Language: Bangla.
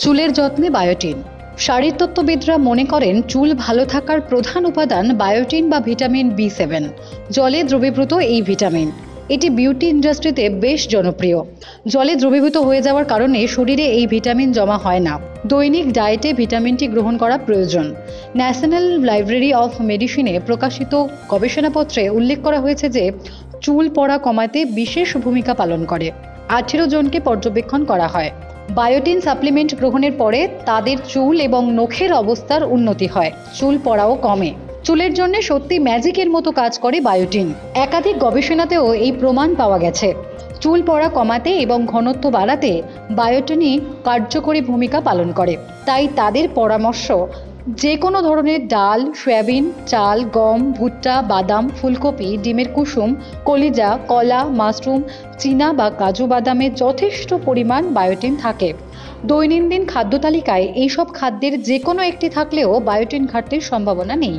চুলের যত্নে বায়োটিন। শারীরতত্ত্ববিদরা মনে করেন চুল ভালো থাকার প্রধান উপাদান বায়োটিন বা ভিটামিন বি7। জলে দ্রবীভূত এই ভিটামিন, এটি বিউটি ইন্ডাস্ট্রিতে বেশ জনপ্রিয়। জলে দ্রবীভূত হয়ে যাওয়ার কারণে শরীরে এই ভিটামিন জমা হয় না। দৈনিক ডায়েটে ভিটামিনটি গ্রহণ করা প্রয়োজন। ন্যাশনাল লাইব্রেরি অফ মেডিসিনে প্রকাশিত গবেষণাপত্রে উল্লেখ করা হয়েছে যে চুল পড়া কমাতে বিশেষ ভূমিকা পালন করে। 18 জনকে পর্যবেক্ষণ করা হয়। বায়োটিন সাপ্লিমেন্ট গ্রহণের পরে তাদের চুল এবং নখের অবস্থার উন্নতি হয়, চুল পড়াও কমে। চুলের জন্য সত্যি ম্যাজিকের মতো কাজ করে বায়োটিন। একাধিক গবেষণাতেও এই প্রমাণ পাওয়া গেছে। চুল পড়া কমাতে এবং ঘনত্ব বাড়াতে বায়োটিনই কার্যকরী ভূমিকা পালন করে। তাই তাদের পরামর্শ, যে কোনো ধরনের ডাল, সয়াবিন, চাল, গম, ভুট্টা, বাদাম, ফুলকপি, ডিমের কুসুম, কলিজা, কলা, মাশরুম, চীনা বা কাজু বাদামে যথেষ্ট পরিমাণ বায়োটিন থাকে। দৈনন্দিন খাদ্য তালিকায় এইসব খাদ্যের যে কোনো একটি থাকলেও বায়োটিন ঘাটতির সম্ভাবনা নেই।